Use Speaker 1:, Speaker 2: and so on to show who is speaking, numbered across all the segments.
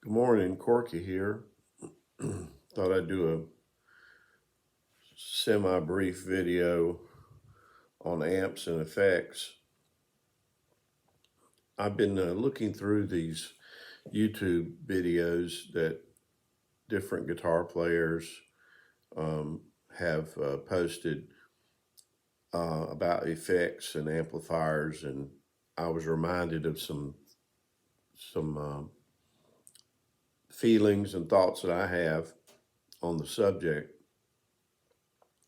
Speaker 1: Good morning, Corky here. Thought I'd do a semi-brief video on amps and effects. I've been looking through these YouTube videos that different guitar players have posted about effects and amplifiers, and I was reminded of some feelings and thoughts that I have on the subject,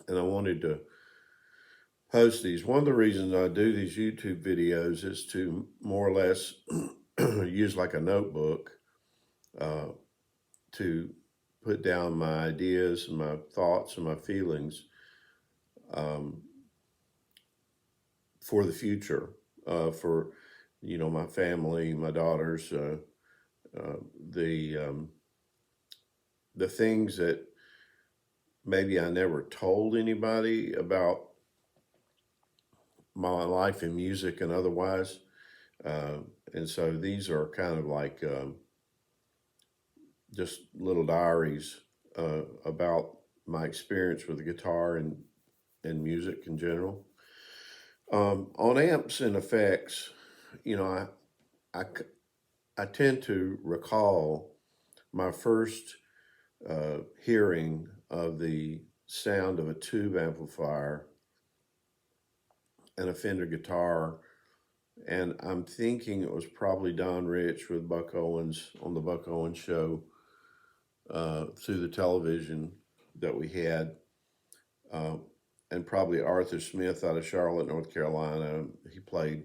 Speaker 1: and I wanted to post these. One of the reasons I do these YouTube videos is to more or less use like a notebook uh, to put down my ideas and my thoughts and my feelings um, for the future, for my family, my daughters, uh, the the things that maybe I never told anybody about my life in music and otherwise. Uh, and so these are kind of like just little diaries about my experience with the guitar and music in general. On amps and effects, you know, I, I tend to recall my first hearing of the sound of a tube amplifier and a Fender guitar. And I'm thinking it was probably Don Rich with Buck Owens on the Buck Owens show through the television that we had, uh, and probably Arthur Smith out of Charlotte, North Carolina. He played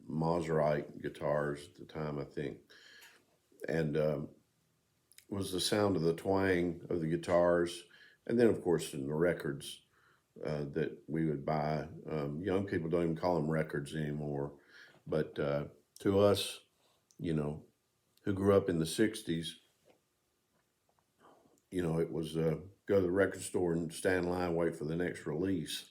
Speaker 1: Maserite guitars at the time, I think, and was the sound of the twang of the guitars, and then of course in the records that we would buy. Young people don't even call them records anymore, but to us, you know, who grew up in the '60s, it was go to the record store and stand in line, wait for the next release.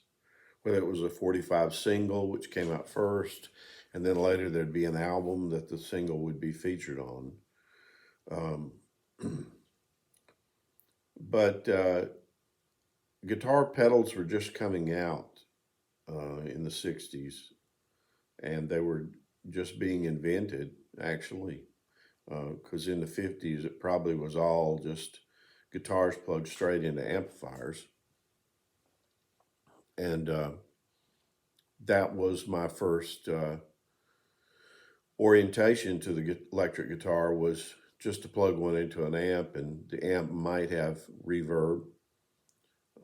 Speaker 1: Whether it was a 45 single, which came out first, and then later there'd be an album that the single would be featured on. Um, but guitar pedals were just coming out in the 60s, and they were just being invented, actually, because in the 50s it probably was all just guitars plugged straight into amplifiers. And that was my first orientation to the electric guitar, was just to plug one into an amp, and the amp might have reverb,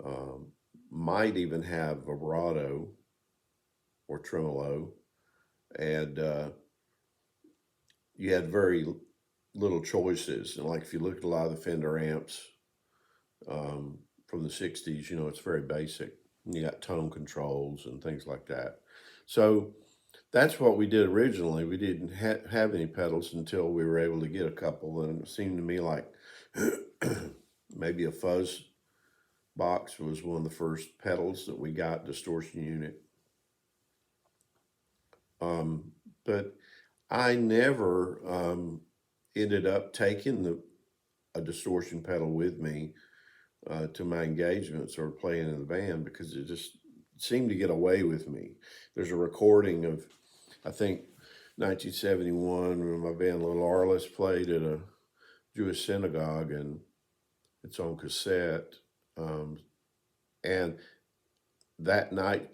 Speaker 1: um, might even have vibrato or tremolo, and you had very little choices. And like if you look at a lot of the Fender amps from the '60s, it's very basic. You got tone controls and things like that. So that's what we did originally. We didn't have any pedals until we were able to get a couple, and it seemed to me like maybe a fuzz box was one of the first pedals that we got, distortion unit. But I never ended up taking a distortion pedal with me to my engagements or playing in the band, because it just seemed to get away with me. There's a recording of, I think, 1971 when my band Little Arliss played at a Jewish synagogue, and it's on cassette. Um, and that night,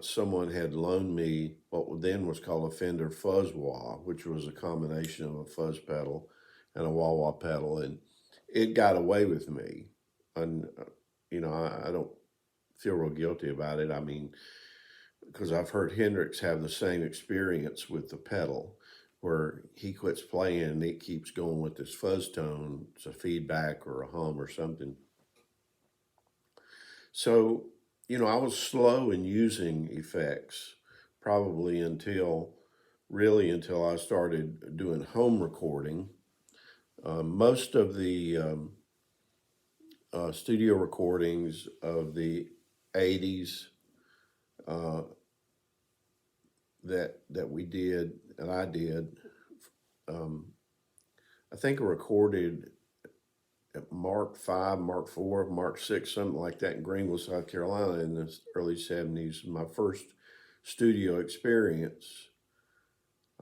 Speaker 1: someone had loaned me what then was called a Fender Fuzz Wah, which was a combination of a fuzz pedal and a wah wah pedal, and it got away with me. And I don't feel real guilty about it. I mean, because I've heard Hendrix have the same experience with the pedal, where he quits playing and it keeps going with this fuzz tone. It's a feedback or a hum or something. So, I was slow in using effects, probably until I started doing home recording. Most of the studio recordings of the '80s uh, that we did, and I did, um, I think I recorded at Mark 5, Mark 4, Mark 6, something like that in Greenville, South Carolina in the early 70s. My first studio experience,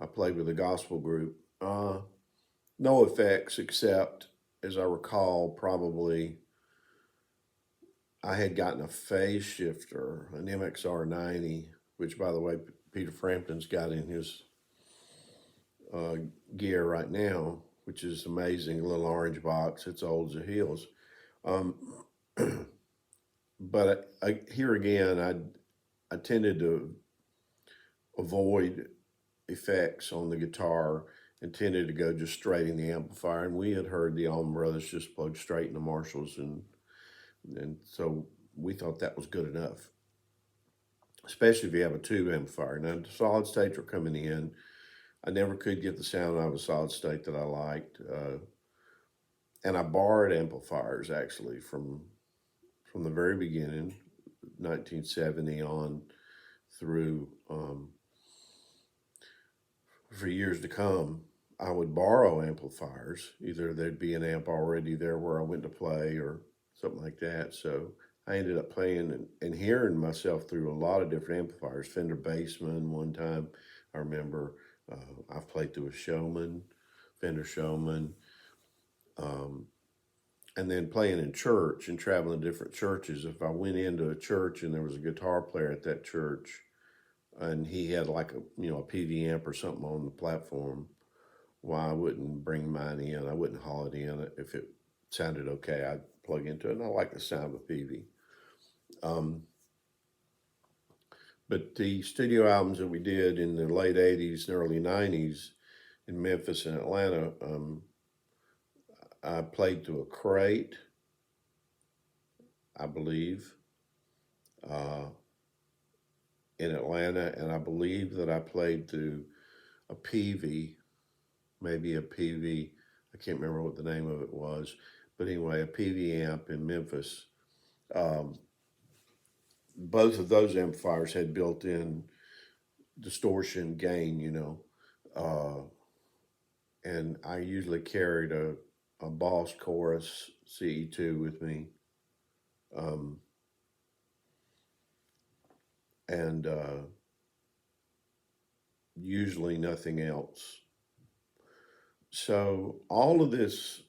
Speaker 1: I played with a gospel group. No effects except, as I recall, probably I had gotten a phase shifter, an MXR 90, which, by the way, Peter Frampton's got in his uh, gear right now, which is amazing. A little orange box. It's old as the hills. Um, but here again, I tended to avoid effects on the guitar and tended to go just straight in the amplifier. And we had heard the Allman Brothers just plug straight in the Marshalls, and so we thought that was good enough, especially if you have a tube amplifier. Now the solid states were coming in. I never could get the sound out of a solid state that I liked, and I borrowed amplifiers actually from the very beginning, 1970 on through for years to come. I would borrow amplifiers. Either there'd be an amp already there where I went to play or something like that. So I ended up playing and hearing myself through a lot of different amplifiers. Fender Bassman one time, I remember. I've played through a Showman, Fender Showman, um, and then playing in church and traveling to different churches. If I went into a church and there was a guitar player at that church, and he had like a PV amp or something on the platform, why I wouldn't bring mine in. I wouldn't haul it in. If it sounded okay, I'd plug into it. And I like the sound of PV. But the studio albums that we did in the late 80s and early 90s in Memphis and Atlanta, I played through a Crate, I believe, uh, in Atlanta. And I believe that I played through a PV, maybe a PV. I can't remember what the name of it was. But anyway, a PV amp in Memphis. Um, both of those amplifiers had built-in distortion gain, and I usually carried a Boss Chorus CE2 with me, um, and usually nothing else. So all of this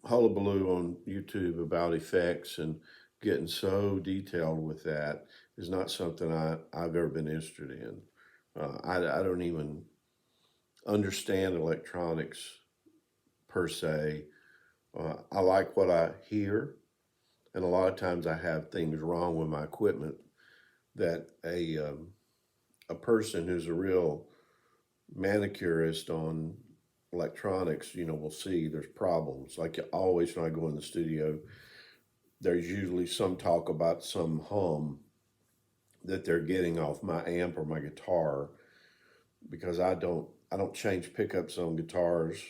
Speaker 1: hullabaloo on YouTube about effects and getting so detailed with that is not something I've ever been interested in. I don't even understand electronics per se. I like what I hear, and a lot of times I have things wrong with my equipment that a person who's a real manicurist on electronics, will see there's problems. Like always when I go in the studio, there's usually some talk about some hum that they're getting off my amp or my guitar, because I don't change pickups on guitars.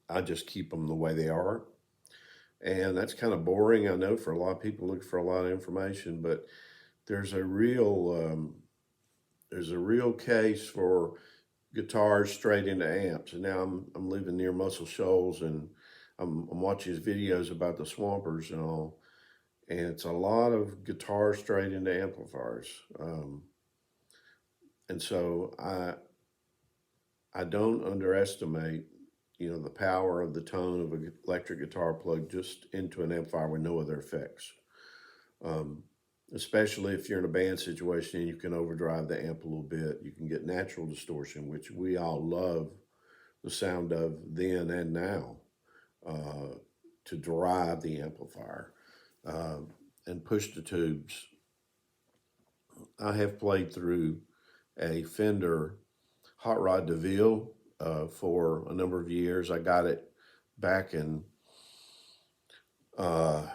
Speaker 1: I just keep them the way they are. And that's kind of boring, I know, for a lot of people looking for a lot of information, but there's a real case for guitars straight into amps. And now I'm living near Muscle Shoals, and I'm watching his videos about the Swampers and all, and it's a lot of guitars straight into amplifiers. And so I don't underestimate, the power of the tone of an electric guitar plugged just into an amplifier with no other effects. Um, Especially if you're in a band situation and you can overdrive the amp a little bit, you can get natural distortion, which we all love the sound of then and now, to drive the amplifier, and push the tubes. I have played through a Fender Hot Rod DeVille for a number of years. I got it back in uh,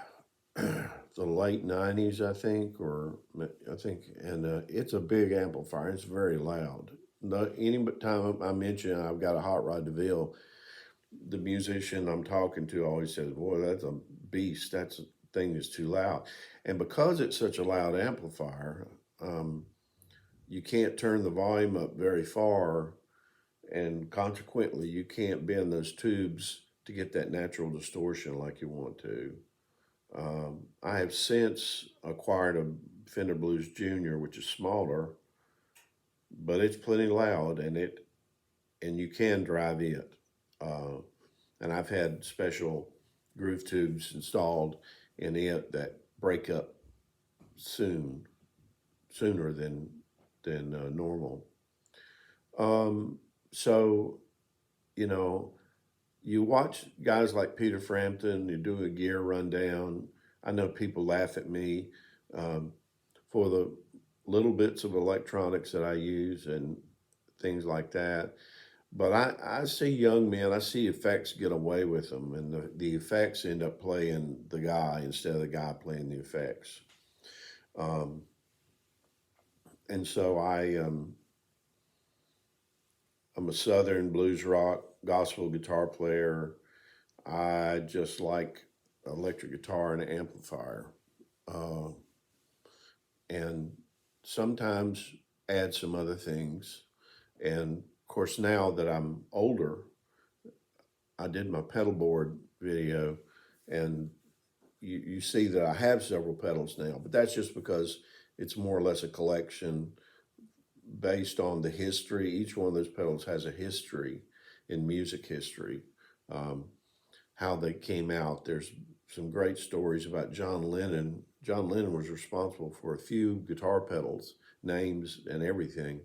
Speaker 1: the late 90s, I think, and it's a big amplifier. It's very loud. Any time I mention I've got a Hot Rod DeVille, the musician I'm talking to always says, "Boy, that's a beast. That's a thing that's too loud." And because it's such a loud amplifier, you can't turn the volume up very far, and consequently, you can't bend those tubes to get that natural distortion like you want to. I have since acquired a Fender Blues Junior, which is smaller, but it's plenty loud, and you can drive it. Uh, and I've had special groove tubes installed in it that break up sooner than normal. Um, so you know, you watch guys like Peter Frampton, you do a gear rundown. I know people laugh at me um, for the little bits of electronics that I use and things like that. But I see young men, I see effects get away with them, and the effects end up playing the guy instead of the guy playing the effects. Um, and so I'm a Southern blues rock gospel guitar player. I just like electric guitar and amplifier, uh, and sometimes add some other things. And of course, now that I'm older, I did my pedal board video, and you see that I have several pedals now, but that's just because it's more or less a collection based on the history. Each one of those pedals has a history in music history, um, how they came out. There's some great stories about John Lennon. John Lennon was responsible for a few guitar pedals, names, and everything,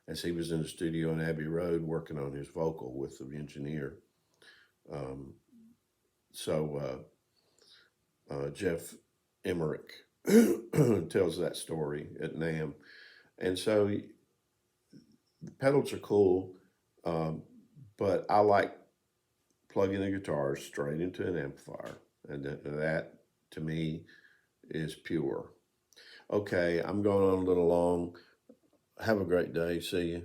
Speaker 1: as he was in the studio on Abbey Road working on his vocal with the engineer. Um, so Jeff Emmerich tells that story at NAMM. And so the pedals are cool, um, but I like plugging the guitar straight into an amplifier. And that to me is pure. Okay, I'm going on a little long. Have a great day. See you.